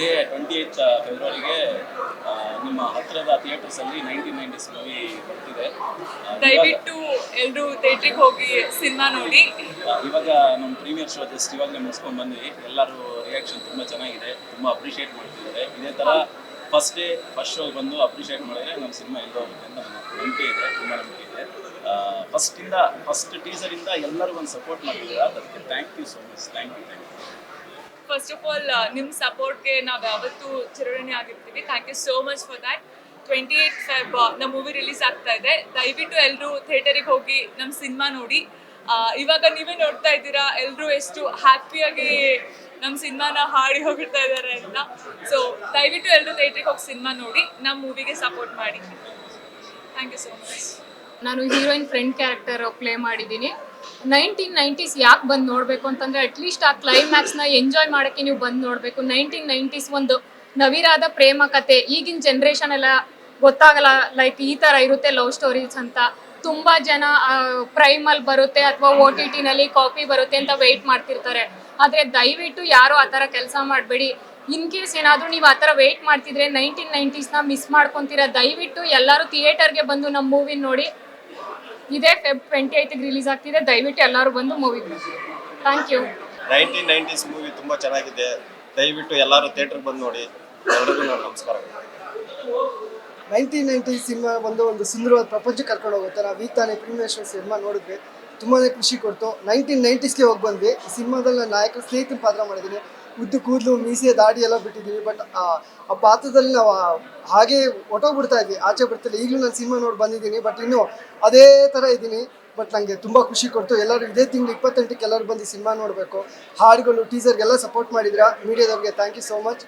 ಇದೇ 28 ಫೆಬ್ರವರಿಗೆ ನಿಮ್ಮ ಹತ್ತಿರದ ಥಿಯೇಟರ್ಸಲ್ಲಿ 1990s ಮೂವಿ ಬರ್ತಿದೆ. ದಯವಿಟ್ಟು ಎಲ್ಲರೂ ಥಿಯೇಟ್ರಿಗೆ ಹೋಗಿ ಸಿನಿಮಾ ನೋಡಿ. ಇವಾಗ ನಮ್ಮ ಪ್ರೀಮಿಯರ್ ಶೋ ಜಸ್ಟ್ ಇವಾಗಲೇ ಮುಗಿಸ್ಕೊಂಡು ಬಂದ್ವಿ. ಎಲ್ಲರೂ ರಿಯಾಕ್ಷನ್ ತುಂಬ ಚೆನ್ನಾಗಿದೆ, ತುಂಬ ಅಪ್ರಿಷಿಯೇಟ್ ಮಾಡ್ತಿದ್ದಾರೆ. ಇದೇ ಥರ ಫಸ್ಟ್ ಶೋ ಬಂದು ಅಪ್ರಿಷಿಯೇಟ್ ಮಾಡಿದ್ರೆ ನಮ್ಮ ಸಿನಿಮಾ ಎಲ್ಲೋ ಹೋಗುತ್ತೆ ಅಂತ ನನ್ನ ನಂಬಿಕೆ ಇದೆ, ತುಂಬ ನಂಬಿಕೆ ಇದೆ. ಫಸ್ಟ್ ಟೀಸರಿಂದ ಎಲ್ಲರೂ ಒಂದು ಸಪೋರ್ಟ್ ಮಾಡಿದ್ದೀರಾ, ಅದಕ್ಕೆ thank you so much. Thank you. First of all ನಿಮ್ಮ ಸಪೋರ್ಟ್ಗೆ ನಾವು ಯಾವತ್ತೂ ಚಿರಋಣಿ ಆಗಿರ್ತೀವಿ. Thank you so much for that. 28 Feb ನಮ್ಮ ಮೂವಿ ರಿಲೀಸ್ ಆಗ್ತಾ ಇದೆ. ದಯವಿಟ್ಟು ಎಲ್ಲರೂ ಥಿಯೇಟರಿಗೆ ಹೋಗಿ ನಮ್ಮ ಸಿನಿಮಾ ನೋಡಿ. ಇವಾಗ ನೀವೇ ನೋಡ್ತಾ ಇದ್ದೀರಾ ಎಲ್ಲರೂ ಎಷ್ಟು ಹ್ಯಾಪಿಯಾಗಿ ನಮ್ಮ ಸಿನಿಮಾನ ಹಾಡಿ ಹೋಗಿರ್ತಾ ಇದ್ದಾರೆ ಅಂತ. ಸೊ ದಯವಿಟ್ಟು ಎಲ್ಲರೂ ಥಿಯೇಟ್ರಿಗೆ ಹೋಗಿ ಸಿನಿಮಾ ನೋಡಿ, ನಮ್ಮ ಮೂವಿಗೆ ಸಪೋರ್ಟ್ ಮಾಡಿ. Thank you so much. ನಾನು ಹೀರೋಯಿನ್ ಫ್ರೆಂಡ್ ಕ್ಯಾರೆಕ್ಟರ್ ಪ್ಲೇ ಮಾಡಿದ್ದೀನಿ. 1990s ಯಾಕೆ ಬಂದು ನೋಡಬೇಕು ಅಂತಂದರೆ ಅಟ್ಲೀಸ್ಟ್ ಆ ಕ್ಲೈಮ್ಯಾಕ್ಸ್ನ ಎಂಜಾಯ್ ಮಾಡೋಕ್ಕೆ ನೀವು ಬಂದು ನೋಡಬೇಕು. 1990s ಒಂದು ನವಿರಾದ ಪ್ರೇಮ ಕತೆ. ಈಗಿನ ಜನ್ರೇಷನ್ ಎಲ್ಲ ಗೊತ್ತಾಗಲ್ಲ, ಲೈಕ್ ಈ ಥರ ಇರುತ್ತೆ ಲವ್ ಸ್ಟೋರೀಸ್ ಅಂತ. ತುಂಬ ಜನ ಪ್ರೈಮಲ್ಲಿ ಬರುತ್ತೆ ಅಥವಾ OTTನಲ್ಲಿ ಕಾಪಿ ಬರುತ್ತೆ ಅಂತ ವೆಯ್ಟ್ ಮಾಡ್ತಿರ್ತಾರೆ. ಆದರೆ ದಯವಿಟ್ಟು ಯಾರೂ ಆ ಥರ ಕೆಲಸ ಮಾಡಬೇಡಿ. ಇನ್ ಕೇಸ್ ಏನಾದರೂ ನೀವು ಆ ಥರ ವೆಯ್ಟ್ ಮಾಡ್ತಿದ್ರೆ 1990ಸ್ನ ಮಿಸ್ ಮಾಡ್ಕೊತೀರಾ. ದಯವಿಟ್ಟು ಎಲ್ಲರೂ ಥಿಯೇಟರ್ಗೆ ಬಂದು ನಮ್ಮ ಮೂವಿ ನೋಡಿ. ಇದೇ ಫೆಬ್ 28ಗೆ ರಿಲೀಸ್ ಆಗ್ತಿದೆ. ದಯವಿಟ್ಟು ಎಲ್ಲರೂ ಬಂದು ಮೂವಿ ನೋಡಿ. Thank you. 1990s ಮೂವಿ ತುಂಬ ಚೆನ್ನಾಗಿದೆ. ದಯವಿಟ್ಟು ಎಲ್ಲರೂ ಥಿಯೇಟರ್ಗೆ ಬಂದು ನೋಡಿ. ಎಲ್ಲರಿಗೂ ನಾನು ನಮಸ್ಕಾರ. 1990s ಸಿನಿಮಾ ಬಂದು ಒಂದು ಸುಂದರವಾದ ಪ್ರಪಂಚಕ್ಕೆ ಕರ್ಕೊಂಡು ಹೋಗುತ್ತೆ. ನಾವು ಈಗ ತಾನೇ ಪ್ರೀಮಿಯರ್ ಶೋ ಸಿನಿಮಾ ನೋಡಿದ್ವಿ, ತುಂಬಾ ಖುಷಿ ಕೊಡ್ತು. 1990ಸ್ಗೆ ಹೋಗಿ ಬಂದ್ವಿ. ಈ ಸಿನಿಮಾದಲ್ಲಿ ನಾನು ನಾಯಕನ ಸ್ನೇಹಿತನ ಪಾತ್ರ ಮಾಡಿದ್ದೀನಿ. ಉದ್ದು ಕೂದಲು ಮೀಸೆ ದಾಡಿ ಎಲ್ಲ ಬಿಟ್ಟಿದ್ದೀವಿ. ಬಟ್ ಆ ಪಾತ್ರದಲ್ಲಿ ನಾವು ಹಾಗೆ ಹೊಟ್ಟೋಗ್ಬಿಡ್ತಾ ಇದ್ವಿ, ಆಚೆ ಬರ್ತಿಲ್ಲ. ಈಗಲೂ ನಾನು ಸಿನಿಮಾ ನೋಡಿ ಬಂದಿದ್ದೀನಿ, ಬಟ್ ಇನ್ನೂ ಅದೇ ಥರ ಇದ್ದೀನಿ. ಬಟ್ ನನಗೆ ತುಂಬ ಖುಷಿ ಕೊಡ್ತು. ಎಲ್ಲರೂ ಇದೇ ತಿಂಗಳು 28ಕ್ಕೆ ಎಲ್ಲರೂ ಬಂದು ಸಿನಿಮಾ ನೋಡಬೇಕು. ಹಾಡುಗಳು ಟೀಸರ್ಗೆಲ್ಲ ಸಪೋರ್ಟ್ ಮಾಡಿದ್ರ ಮೀಡಿಯಾದವ್ರಿಗೆ ಥ್ಯಾಂಕ್ ಯು ಸೋ ಮಚ್.